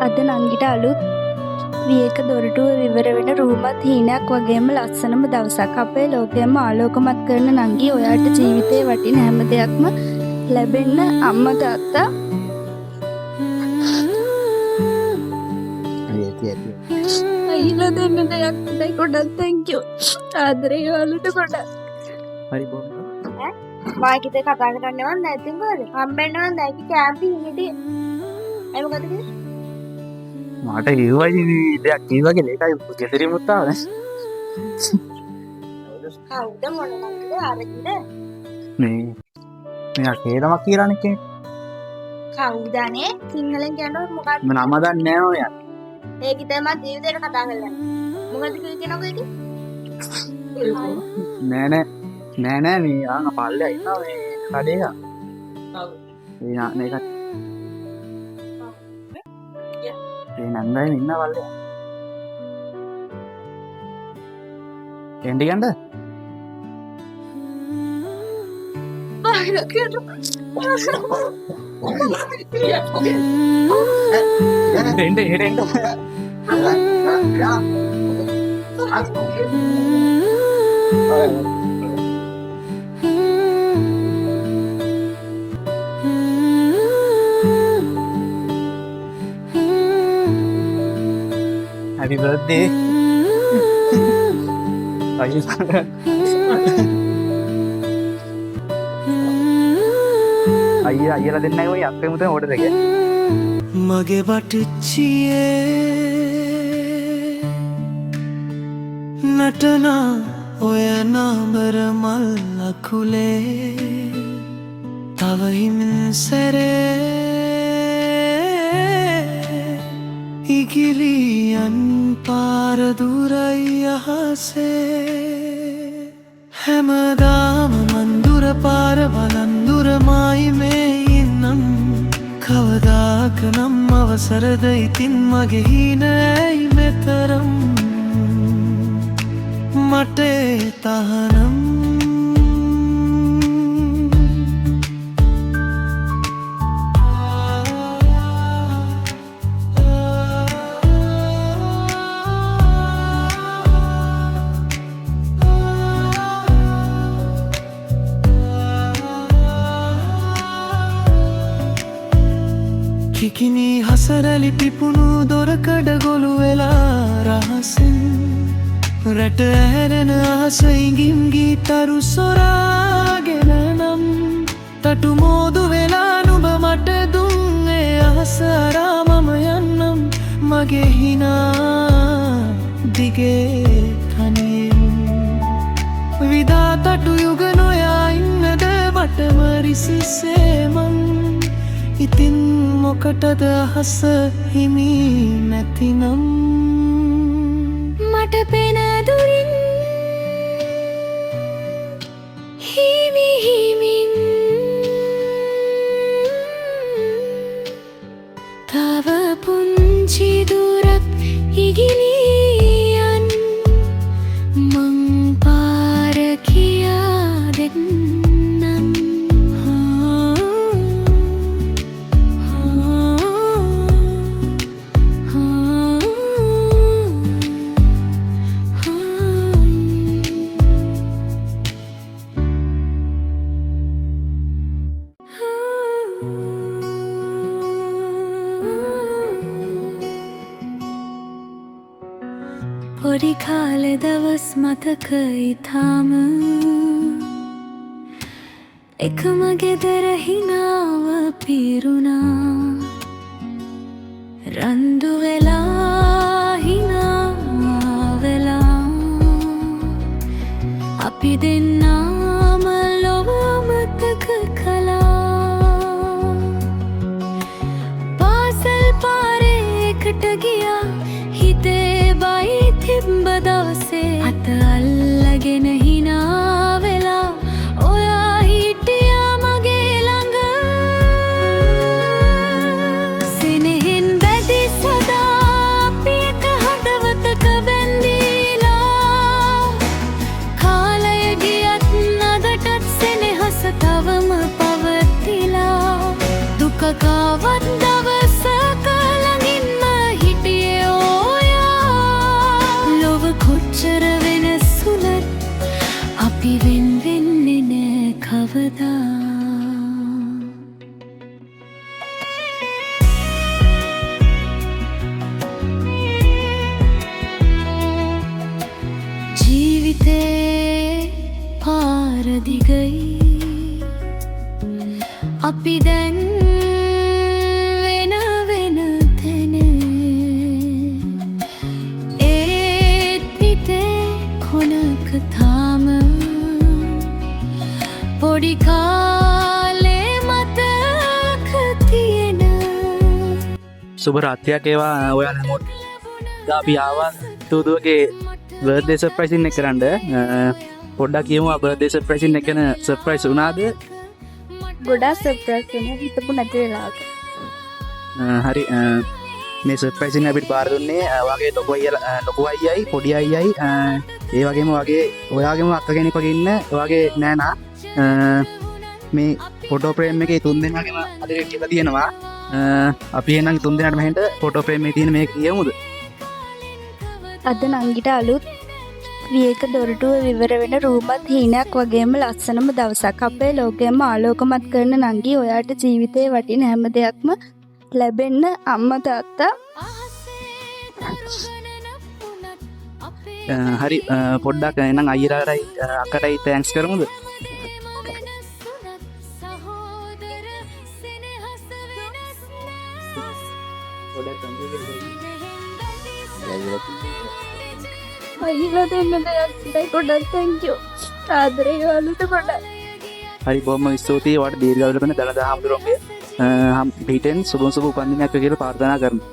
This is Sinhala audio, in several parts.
අද නංගිට අලුත් වියක දොරටුව විවර වෙන රූමත් හීනයක් වගේම ලස්සනම දවසක්. අපේ ලෝකයම ආලෝකමත් කරන නංගි ඔයාට ජීවිතේ වටින හැම දෙයක්ම ලැබෙන්න අම්මා තාත්තා අයිලා දෙන්න දෙයක් නැහැ. ගොඩක් thank you. ආදරේ ඔයාලට ගොඩක්. හරි බොන්න. මාකිට කතා කරන්නවත් නැති මොකද? හම්බෙන්නවත් නැති කැම්පින් හිටියේ. ඒ මොකද කිව්වේ? මට ඒවයි දෙයක් කීවගේ ඒකයි ගෙදරින් මුත්තාව නේ. කවුද මොන නංගිද ආරච්චිද? මේ කේරමක් කියලානේ කේ. කවුදනේ? සිංහලෙන් කියනකොට මොකක්ද? මම නම දන්නේ නැහැ ඔයා. ඒක ඉතින් මම ජීවිතේට කතා කරලා. මොකද කියනකො ඒක? නෑ මේ ආන පල්ලෙ ඉන්නවා මේ කඩේක. ඔව්. මේක ඒ නන්දයි ඉන්න පල්ලෙ. එන්ඩි ගන්න? බාහිර කියන්න. එන්න. Happy birthday. අයියලා දෙන්නයි ඔය අපේ මුතේ ඕඩර් එක. මගේ බටිච්චියේ නටනා ඔය නාඹර මල් අකුලේ තව හිමින් සැරේ ඉගිලියන් පාර දුරයි අහසේ හැමදාම මන්දුර පාර බලන්දුරමයි මේ ඉන්නම් කවදාක නම් අවසරද ඉතින් මගේ හීනයි මෙතරම් මට තහනම් කිකිනි හසරලි පිපුණු දොරකඩ ගොළු වෙලා රහසින් රට ඇරෙන අහස ඉඟිම් ගීතරු සොරාගෙන නම් තටු මෝදු වෙලා නුඹ මට දුන්නේ අහස අරාමම යන්නම් මගේ හිනා දිගේ තනියෙන් විදා තටු යුග නොයා ඉන්නද බටම රිසිසේමන් ඉතින් මොකටද අහස හිමි නැතිනම් මට පෙන දුරින් හිමි හිමින් තව පුංචි දුරක් ඉගිලියන් මං පාර කියා දෙන්නම් පොඩි කාලෙ දවස් මතක ඉතාම එකම ගෙදර හිනාව පිරුණා රන්දු වෙලා හිනා වෙලා අපි දෙන්නාම ලොව මතක කළා පාසල් පාරේ එකට ගියා හිතේ බයි තිබ්බ දවසේ අත අල්ලගෙන හිනා වෙලා ඔයා හිටියා මගේ ළඟ සෙනෙහෙන් බැඳි සදා අපි එක හදවතක බැඳිලා කාලය ගියා සුබ රාත්‍රියක් ඒවා ඔයාලා හැමෝට. අපි ආවා තුදුවගේ බර්ත්ඩේ සර්ප්‍රයිසින් එක කරන්න. පොඩ්ඩක් කියමු බර්ත්ඩේ සර්ප්‍රයිසින් එක ගැන සර්ප්‍රයිස් වුණාද? ගොඩාක් සර්ප්‍රයිස් වෙනවා හිතපු නැති වෙලාවක. හරි මේ සර්ප්‍රයිසින් අපිට බාර දුන්නේ වගේ ලොකු අයියයි පොඩි අයියයි ඒ වගේම වගේ ඔයාගේම අක්ක කෙනෙක් වගේ ඉන්න ඔයාගේ නෑනා මේ ෆොටෝ ප්‍රේම් එකේ තුන් දෙනාගේම අදිරේ කියලා තියෙනවා. අපි එහෙනම් තුන් දෙනාටම හෙන්න ෆොටෝ ප්‍රේම් එකේ තියෙන මේක කියමුද? අද නංගිට අලුත් විවේක දොරටුව විවර වෙන රූමත් හීනයක් වගේම ලස්සනම දවසක්. අපේ ලෝකයම ආලෝකමත් කරන නංගි ඔයාට ජීවිතේ වටින හැම දෙයක්ම ලැබෙන්න අම්මා තාත්තා හරි පොඩ්ඩක් එහෙනම් අයියලාටයි අක්කටයි තෑන්ක්ස් කරමුද? අයියලා දෙන්න දෙයක් ගොඩක් thank you. ආදරේ වලට ගොඩක්. හරි බොහොම ස්තුතියි. වට දීර්ඝායුෂ ලැබෙන දලදා හම්දුරෝගේ පිටෙන් සුබ උපන්දිනයක් කියලා ප්‍රාර්ථනා කරනවා.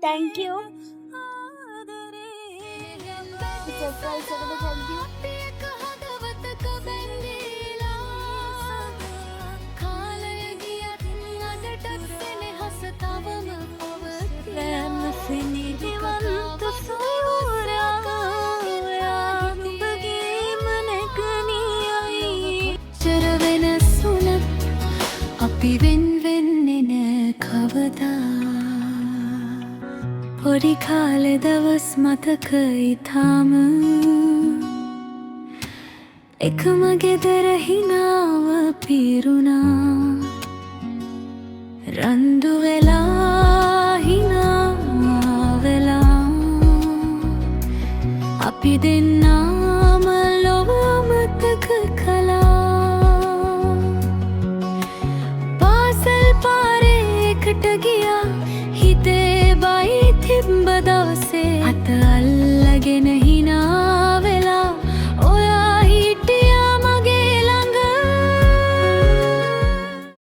thank you. surprise එකට thank you. අපි වෙන් වෙන්නේ නෑ කවදා පොඩි කාලේ දවස් මතකයි තාම එකම ගෙදර හිනාව පිරුණා රණ්ඩු වෙලා හිනා වෙලා අපි දෙන්නා